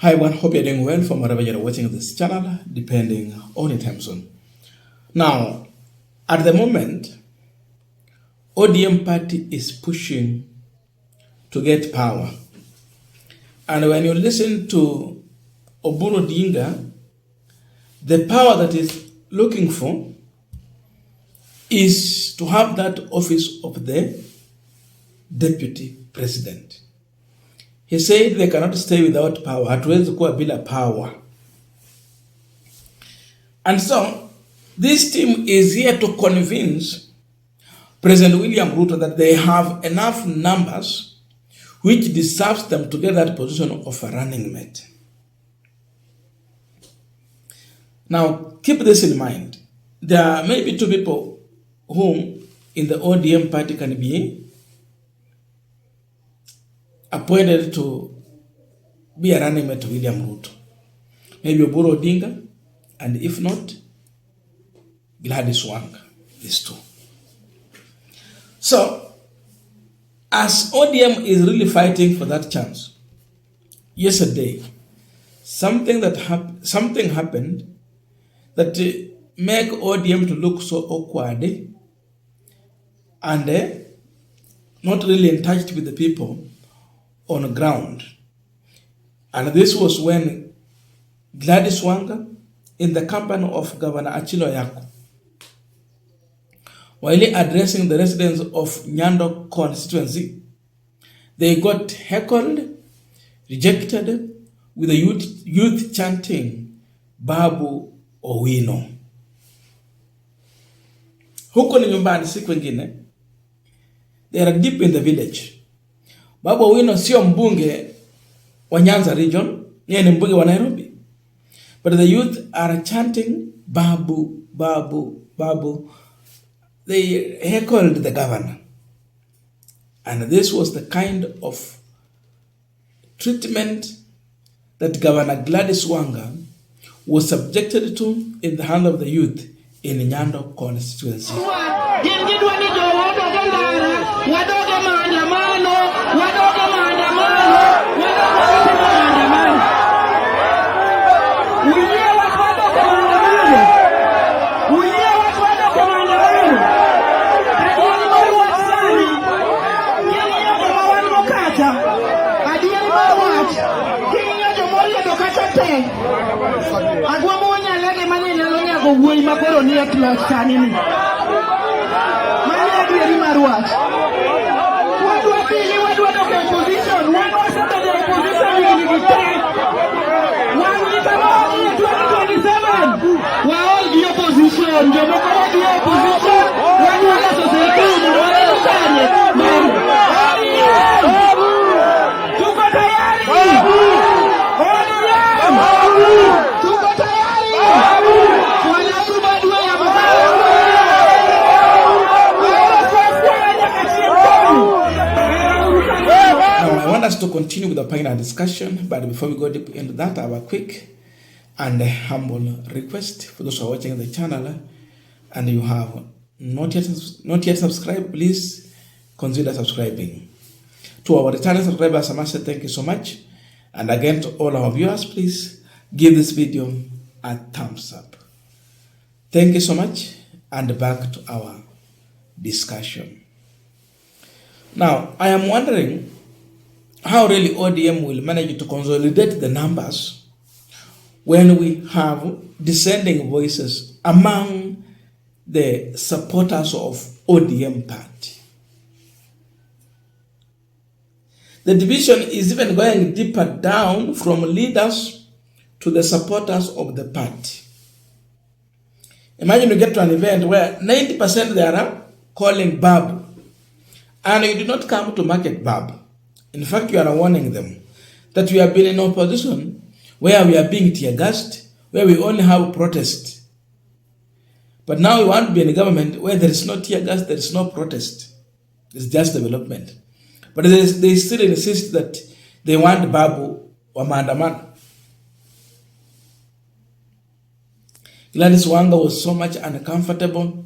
Hi everyone, hope you're doing well from wherever you're watching this channel, depending on your time zone. Now, at the moment, ODM party is pushing to get power. And when you listen to Odinga, the power that is looking for is to have that office of the deputy president. He said they cannot stay without power. Hatuwezi kuwa bila power. And so, this team is here to convince President William Ruto that they have enough numbers which deserves them to get that position of a running mate. Now, keep this in mind. There are maybe two people whom in the ODM party can be appointed to be a running mate to William Ruto. Maybe Odinga, and if not, Gladys Wanga. These two. So, as ODM is really fighting for that chance, yesterday, something happened that make ODM to look so awkward and not really in touch with the people on the ground. And this was when Gladys Wanga, in the company of Governor Ochilo Ayako, while addressing the residents of Nando constituency, they got heckled, rejected with the youth chanting Babu Owino. Huko ni nyumbani, si kwingine. They are deep in the village. Babu Owino sio mbunge wa Nyanza region, yeye ni mbunge wa Nairobi. But the youth are chanting Babu, Babu, Babu. They heckled the governor. And this was the kind of treatment that Governor Gladys Wanga was subjected to in the hand of the youth in Nando constituency. To continue with the panel discussion, but before we go deep into that, I have a quick and humble request for those who are watching the channel and you have not yet subscribed, please consider subscribing. To our returning subscribers, I must say thank you so much. And again, to all our viewers, please give this video a thumbs up. Thank you so much, and back to our discussion. Now, I am wondering how really ODM will manage to consolidate the numbers when we have dissenting voices among the supporters of ODM party. The division is even going deeper down from leaders to the supporters of the party. Imagine you get to an event where 90% they are calling Babu, and you did not come to market Babu. In fact, you are warning them that we have been in opposition where we are being tear-gassed, where we only have protest. But now we want to be in a government where there is no tear-gas, there is no protest. It's just development. But they still insist that they want Babu or Mandaman. Gladys Wanga was so much uncomfortable.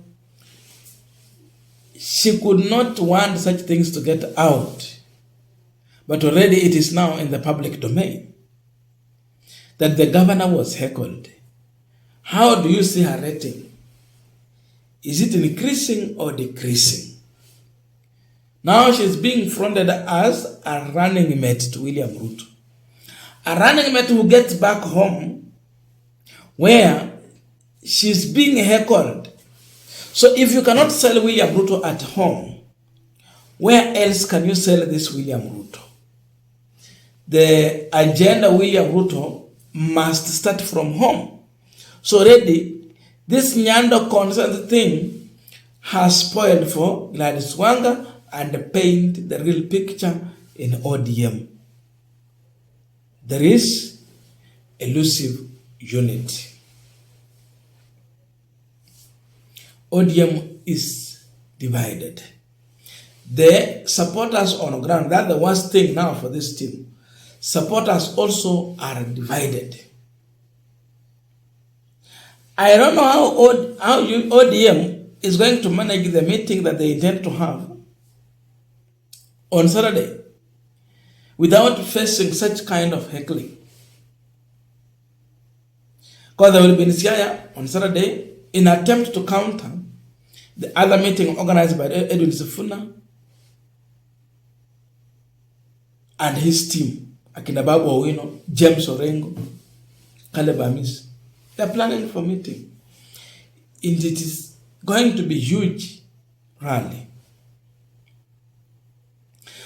She could not want such things to get out. But already it is now in the public domain. that the governor was heckled. How do you see her rating? Is it increasing or decreasing? Now she's being fronted as a running mate to William Ruto. A running mate who gets back home where she's being heckled. So if you cannot sell William Ruto at home, where else can you sell this William Ruto? The agenda William Ruto must start from home. So already, this Nando concern thing has spoiled for Gladys Wanga and paint the real picture in ODM. There is elusive unity. ODM is divided. The supporters on the ground, that's the worst thing now for this team. Supporters also are divided. I don't know how ODM is going to manage the meeting that they intend to have on Saturday without facing such kind of heckling. Because they will be in Siaya on Saturday in an attempt to counter the other meeting organized by Edwin Sifuna and his team. Akina Babu Owino, James Orengo, Caleb Amis. They're planning for meeting. And it is going to be huge rally.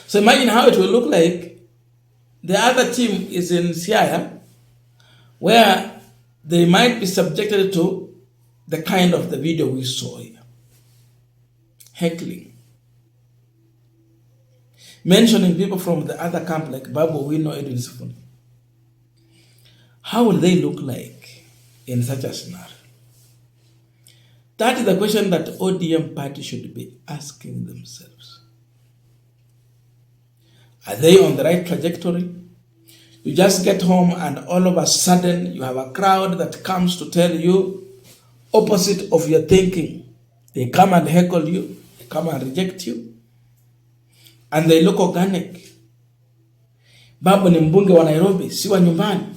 So imagine how it will look like. The other team is in Siaya, where they might be subjected to the kind of the video we saw here. Heckling. Mentioning people from the other camp like Babu Owino, Edwin Sifuna. How will they look like in such a scenario? That is the question that ODM party should be asking themselves. Are they on the right trajectory? You just get home and all of a sudden you have a crowd that comes to tell you opposite of your thinking. They come and heckle you, they come and reject you, and they look organic. Babu ni mbunge wa Nairobi, si wa nyumbani.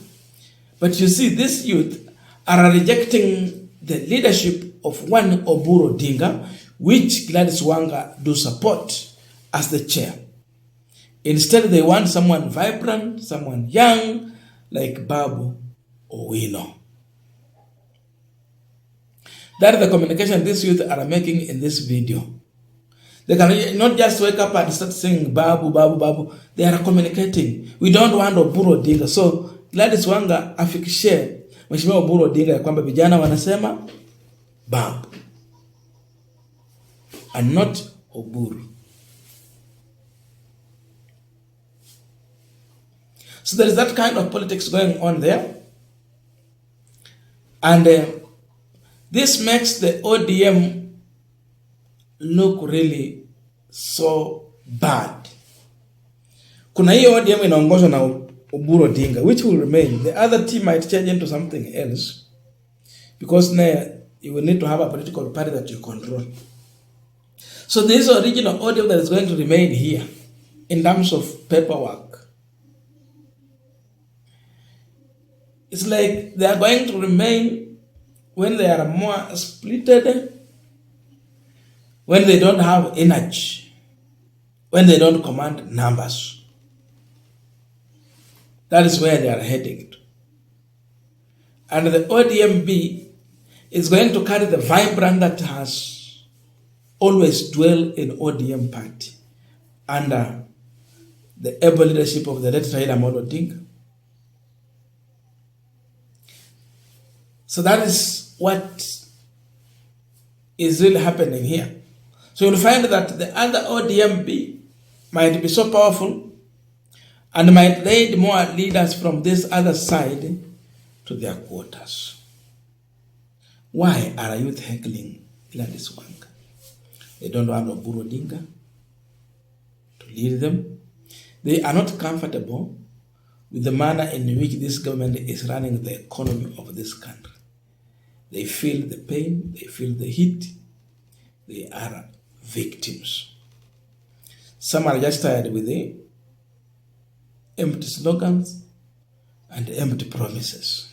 But you see, these youth are rejecting the leadership of one Oburu Odinga, which Gladys Wanga do support as the chair. Instead, they want someone vibrant, someone young, like Babu Owino. That is the communication these youth are making in this video. They can not just wake up and start saying Babu, Babu, Babu. They are communicating. We don't want Oburu Odinga. So Gladys Wanga afikishie Mheshimiwa Oburu Odinga ya kwamba vijana wanasema Babu and not Oburu. So there is that kind of politics going on there. And this makes the ODM look really so bad. Kuna hii ODM inaongozwa na Oburu Odinga, which will remain. The other team might change into something else. Because now you will need to have a political party that you control. So this original ODM that is going to remain here in terms of paperwork. It's like they are going to remain when they are more splitted, when they don't have energy, when they don't command numbers. That is where they are heading to. And the ODMB is going to carry the vibrant that has always dwelled in ODM party under the able leadership of the late Raila Odinga. So that is what is really happening here. So you'll find that the other ODMB might be so powerful and might lead more leaders from this other side to their quarters. Why are youth heckling Gladys Wanga? They don't want Oburu Odinga to lead them. They are not comfortable with the manner in which this government is running the economy of this country. They feel the pain, they feel the heat, they are victims. Some are just tired with the empty slogans, and empty promises.